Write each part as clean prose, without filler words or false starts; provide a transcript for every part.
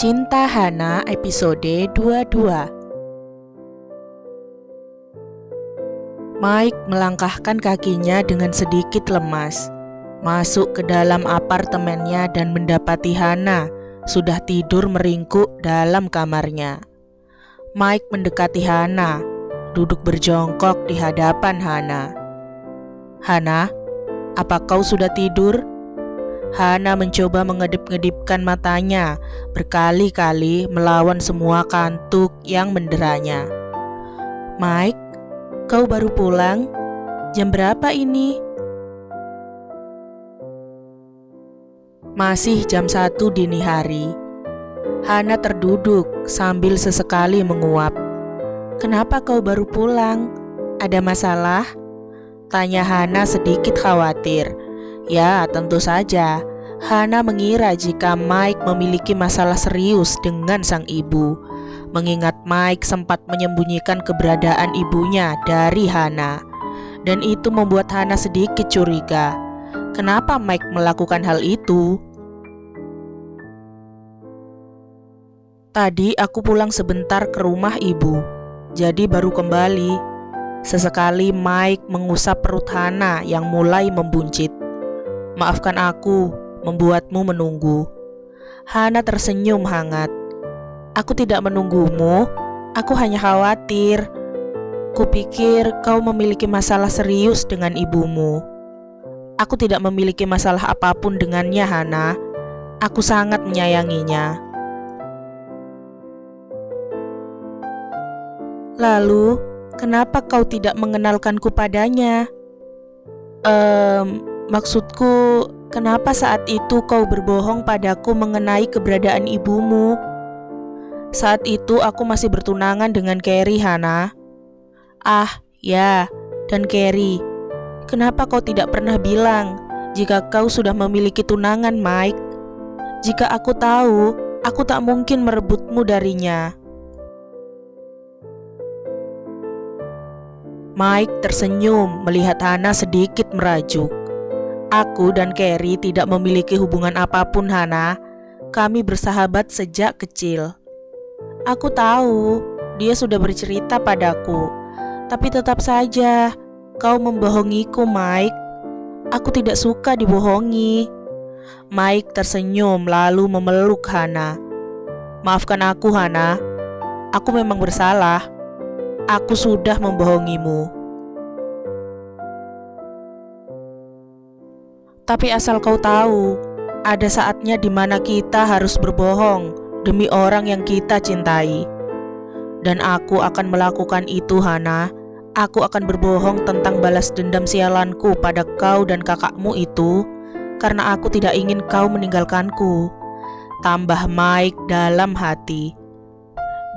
Cinta Hana episode 22. Mike melangkahkan kakinya dengan sedikit lemas, masuk ke dalam apartemennya dan mendapati Hana sudah tidur meringkuk dalam kamarnya. Mike mendekati Hana, duduk berjongkok di hadapan Hana. "Hana, apa kau sudah tidur?" Hana mencoba mengedip-ngedipkan matanya, berkali-kali melawan semua kantuk yang menderanya. "Mike, kau baru pulang? Jam berapa ini?" "Masih jam 1 dini hari." Hana terduduk sambil sesekali menguap. "Kenapa kau baru pulang? Ada masalah?" tanya Hana sedikit khawatir. Ya, tentu saja. Hana mengira jika Mike memiliki masalah serius dengan sang ibu, mengingat Mike sempat menyembunyikan keberadaan ibunya dari Hana. Dan itu membuat Hana sedikit curiga. Kenapa Mike melakukan hal itu? "Tadi aku pulang sebentar ke rumah ibu, jadi baru kembali." Sesekali Mike mengusap perut Hana yang mulai membuncit. "Maafkan aku membuatmu menunggu." Hana tersenyum hangat. "Aku tidak menunggumu, aku hanya khawatir. Kupikir kau memiliki masalah serius dengan ibumu." "Aku tidak memiliki masalah apapun dengannya, Hana. Aku sangat menyayanginya." "Lalu, kenapa kau tidak mengenalkanku padanya?" Maksudku, kenapa saat itu kau berbohong padaku mengenai keberadaan ibumu?" "Saat itu aku masih bertunangan dengan Carrie, Hana." "Ah, ya, dan Carrie. Kenapa kau tidak pernah bilang jika kau sudah memiliki tunangan, Mike? Jika aku tahu, aku tak mungkin merebutmu darinya." Mike tersenyum melihat Hana sedikit merajuk. "Aku dan Carrie tidak memiliki hubungan apapun, Hana. Kami bersahabat sejak kecil." "Aku tahu, dia sudah bercerita padaku. Tapi tetap saja, kau membohongiku, Mike. Aku tidak suka dibohongi." Mike tersenyum lalu memeluk Hana. "Maafkan aku, Hana. Aku memang bersalah. Aku sudah membohongimu. Tapi asal kau tahu, ada saatnya di mana kita harus berbohong demi orang yang kita cintai. Dan aku akan melakukan itu, Hana. Aku akan berbohong tentang balas dendam sialanku pada kau dan kakakmu itu, karena aku tidak ingin kau meninggalkanku," tambah Mike dalam hati.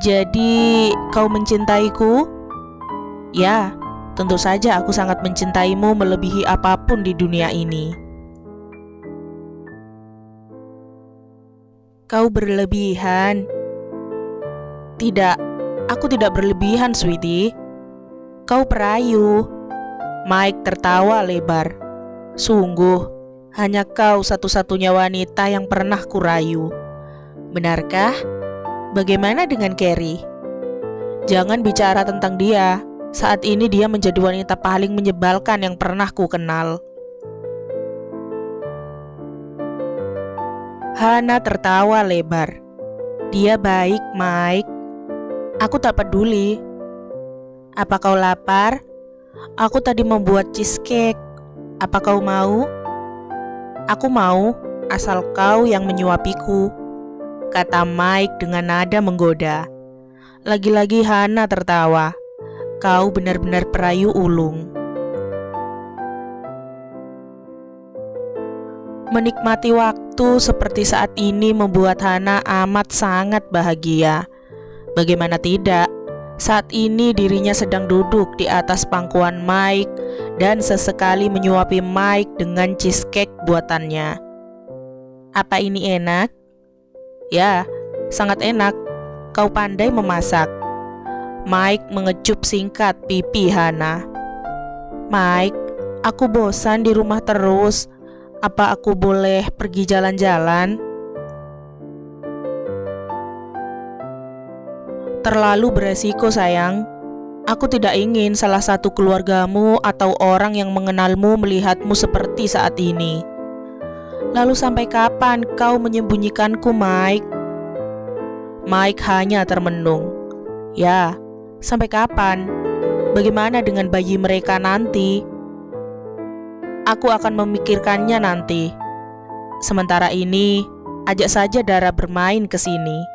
"Jadi, kau mencintaiku?" "Ya, tentu saja aku sangat mencintaimu melebihi apapun di dunia ini." "Kau berlebihan." "Tidak, aku tidak berlebihan, sweetie. Kau perayu." Mike tertawa lebar. "Sungguh, hanya kau satu-satunya wanita yang pernah kurayu. Benarkah? Bagaimana dengan Carrie?" "Jangan bicara tentang dia. Saat ini dia menjadi wanita paling menyebalkan yang pernah ku kenal." Hana tertawa lebar. "Dia baik, Mike. Aku tak peduli. Apa kau lapar? Aku tadi membuat cheesecake. Apa kau mau?" "Aku mau, asal kau yang menyuapiku," kata Mike dengan nada menggoda. Lagi-lagi Hana tertawa. "Kau benar-benar perayu ulung." Menikmati waktu seperti saat ini membuat Hana amat sangat bahagia. Bagaimana tidak, saat ini dirinya sedang duduk di atas pangkuan Mike dan sesekali menyuapi Mike dengan cheesecake buatannya. "Apa ini enak?" "Ya, sangat enak. Kau pandai memasak." Mike mengecup singkat pipi Hana. "Mike, aku bosan di rumah terus. Apa aku boleh pergi jalan-jalan?" Terlalu beresiko, sayang. Aku tidak ingin salah satu keluargamu atau orang yang mengenalmu melihatmu seperti saat ini. Lalu sampai kapan kau menyembunyikanku, Mike? Mike hanya termenung. Ya, sampai kapan? Bagaimana dengan bayi mereka nanti? Aku akan memikirkannya nanti. Sementara ini, ajak saja Dara bermain ke sini.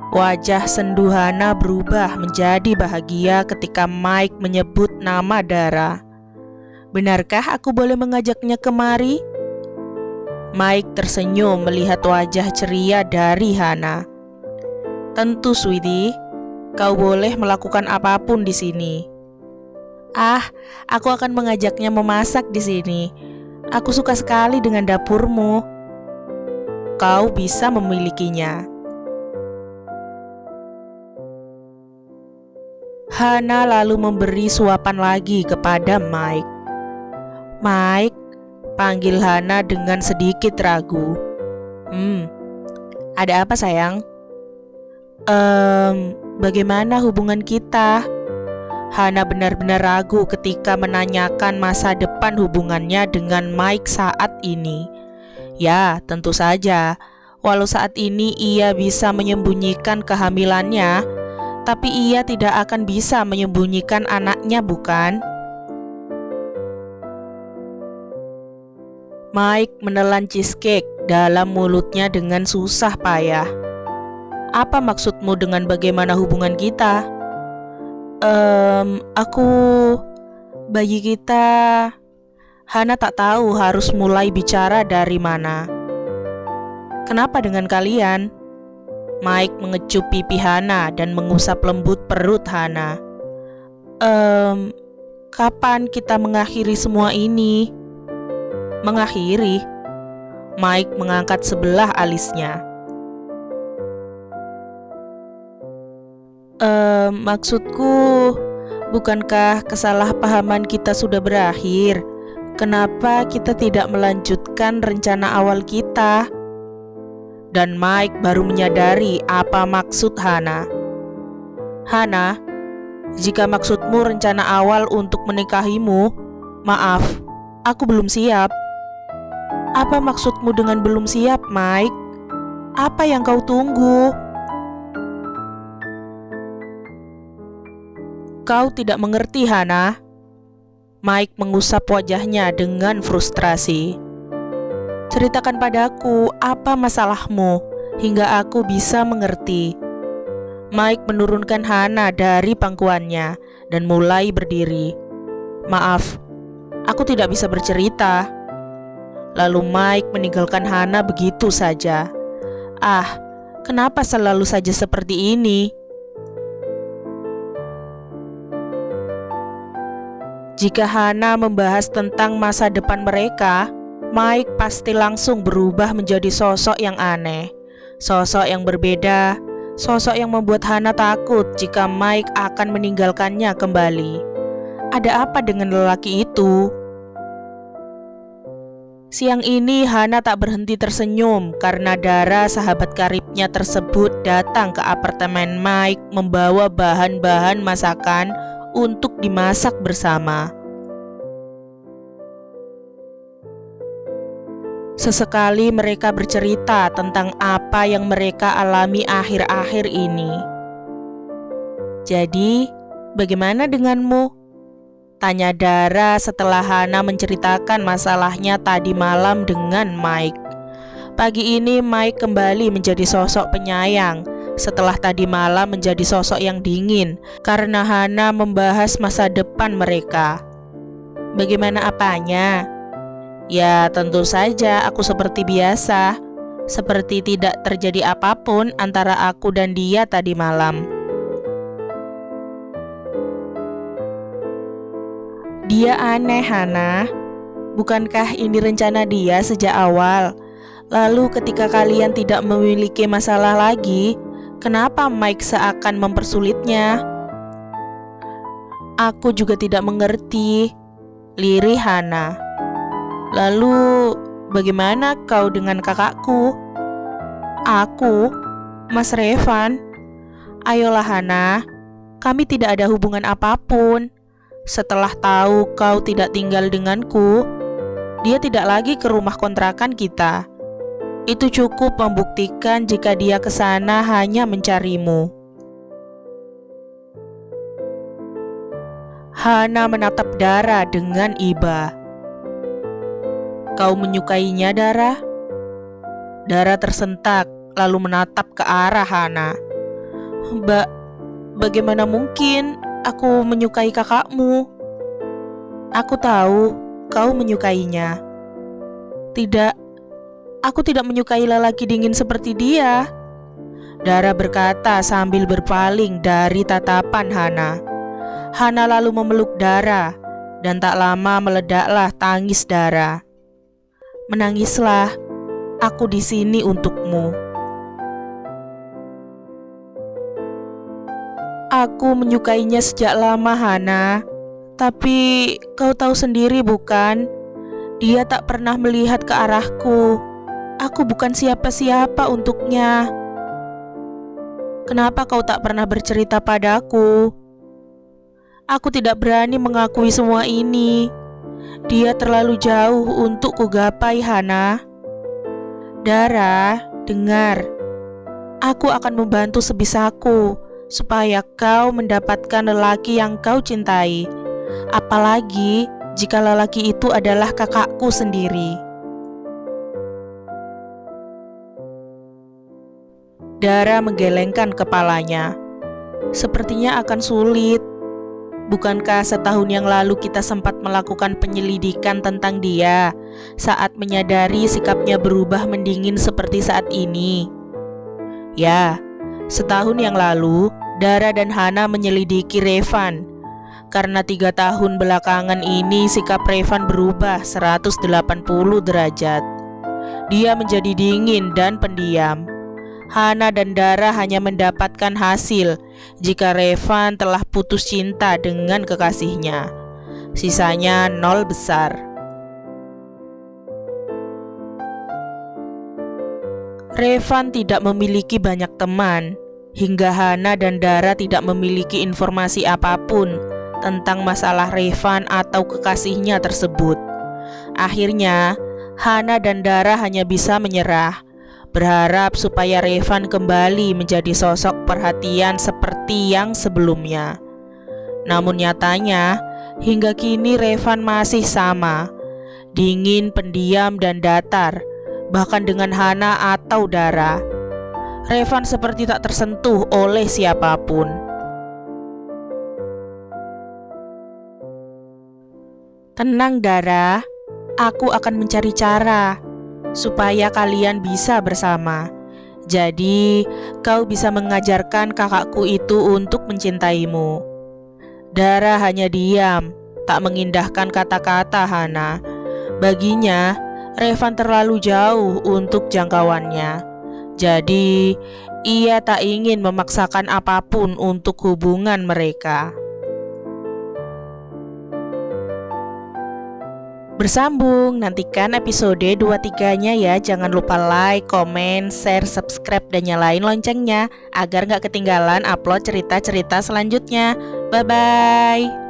Wajah sendu Hana berubah menjadi bahagia ketika Mike menyebut nama Dara. Benarkah aku boleh mengajaknya kemari? Mike tersenyum melihat wajah ceria dari Hana. Tentu, sweetie. Kau boleh melakukan apapun di sini. Aku akan mengajaknya memasak di sini. Aku suka sekali dengan dapurmu. Kau bisa memilikinya. Hana lalu memberi suapan lagi kepada Mike. Mike, panggil Hana dengan sedikit ragu. Ada apa, sayang? Bagaimana hubungan kita? Hana benar-benar ragu ketika menanyakan masa depan hubungannya dengan Mike saat ini. Ya, tentu saja. Walau saat ini ia bisa menyembunyikan kehamilannya, tapi ia tidak akan bisa menyembunyikan anaknya, bukan? Mike menelan cheesecake dalam mulutnya dengan susah payah. Apa maksudmu dengan bagaimana hubungan kita? Bayi kita. Hana tak tahu harus mulai bicara dari mana. Kenapa dengan kalian? Mike mengecup pipi Hana dan mengusap lembut perut Hana. Kapan kita mengakhiri semua ini? Mengakhiri? Mike mengangkat sebelah alisnya. Maksudku, bukankah kesalahpahaman kita sudah berakhir? Kenapa kita tidak melanjutkan rencana awal kita? Dan Mike baru menyadari apa maksud Hana. Hana, jika maksudmu rencana awal untuk menikahimu, maaf, aku belum siap. Apa maksudmu dengan belum siap, Mike? Apa yang kau tunggu? Kau tidak mengerti, Hana. Mike mengusap wajahnya dengan frustrasi. Ceritakan padaku apa masalahmu hingga aku bisa mengerti. Mike menurunkan Hana dari pangkuannya dan mulai berdiri. Maaf, aku tidak bisa bercerita. Lalu Mike meninggalkan Hana begitu saja. Kenapa selalu saja seperti ini? Jika Hana membahas tentang masa depan mereka, Mike pasti langsung berubah menjadi sosok yang aneh, sosok yang berbeda, sosok yang membuat Hana takut jika Mike akan meninggalkannya kembali. Ada apa dengan lelaki itu? Siang ini Hana tak berhenti tersenyum karena Dara, sahabat karibnya tersebut, datang ke apartemen Mike membawa bahan-bahan masakan untuk dimasak bersama. Sesekali mereka bercerita tentang apa yang mereka alami akhir-akhir ini. Jadi, bagaimana denganmu? Tanya Dara setelah Hana menceritakan masalahnya tadi malam dengan Mike. Pagi ini Mike kembali menjadi sosok penyayang setelah tadi malam menjadi sosok yang dingin karena Hana membahas masa depan mereka. Bagaimana apanya? Ya, tentu saja aku seperti biasa, seperti tidak terjadi apapun antara aku dan dia tadi malam. Dia aneh, Hana. Bukankah ini rencana dia sejak awal? Lalu ketika kalian tidak memiliki masalah lagi, kenapa Mike seakan mempersulitnya? Aku juga tidak mengerti, lirih Hana. Lalu bagaimana kau dengan kakakku? Aku? Mas Revan? Ayolah Hana, kami tidak ada hubungan apapun. Setelah tahu kau tidak tinggal denganku, dia tidak lagi ke rumah kontrakan kita. Itu cukup membuktikan jika dia ke sana hanya mencarimu. Hana menatap Dara dengan iba. Kau menyukainya, Dara? Dara tersentak, lalu menatap ke arah Hana. Bagaimana mungkin aku menyukai kakakmu? Aku tahu kau menyukainya. Tidak, aku tidak menyukai lelaki dingin seperti dia, Dara berkata sambil berpaling dari tatapan Hana. Hana lalu memeluk Dara, dan tak lama meledaklah tangis Dara. Menangislah, aku di sini untukmu. Aku menyukainya sejak lama, Hana. Tapi kau tahu sendiri bukan? Dia tak pernah melihat ke arahku. Aku bukan siapa-siapa untuknya. Kenapa kau tak pernah bercerita padaku? Aku tidak berani mengakui semua ini. Dia terlalu jauh untuk kugapai, Hana. Dara, dengar. Aku akan membantu sebisaku supaya kau mendapatkan lelaki yang kau cintai. Apalagi jika lelaki itu adalah kakakku sendiri. Dara menggelengkan kepalanya. Sepertinya akan sulit. Bukankah setahun yang lalu kita sempat melakukan penyelidikan tentang dia saat menyadari sikapnya berubah mendingin seperti saat ini? Ya, setahun yang lalu Dara dan Hana menyelidiki Revan. Karena 3 tahun belakangan ini sikap Revan berubah 180 derajat. Dia menjadi dingin dan pendiam. Hana dan Dara hanya mendapatkan hasil jika Revan telah putus cinta dengan kekasihnya. Sisanya 0 besar. Revan tidak memiliki banyak teman, hingga Hana dan Dara tidak memiliki informasi apapun tentang masalah Revan atau kekasihnya tersebut. Akhirnya, Hana dan Dara hanya bisa menyerah, berharap supaya Revan kembali menjadi sosok perhatian seperti yang sebelumnya. Namun nyatanya, hingga kini Revan masih sama, dingin, pendiam, dan datar, bahkan dengan Hana atau Dara. Revan seperti tak tersentuh oleh siapapun. Tenang Dara, aku akan mencari cara supaya kalian bisa bersama. Jadi, kau bisa mengajarkan kakakku itu untuk mencintaimu. Dara hanya diam, tak mengindahkan kata-kata Hana. Baginya, Revan terlalu jauh untuk jangkauannya. Jadi, ia tak ingin memaksakan apapun untuk hubungan mereka. Bersambung, nantikan episode 2-3-nya ya. Jangan lupa like, komen, share, subscribe, dan nyalain loncengnya agar gak ketinggalan upload cerita-cerita selanjutnya. Bye-bye.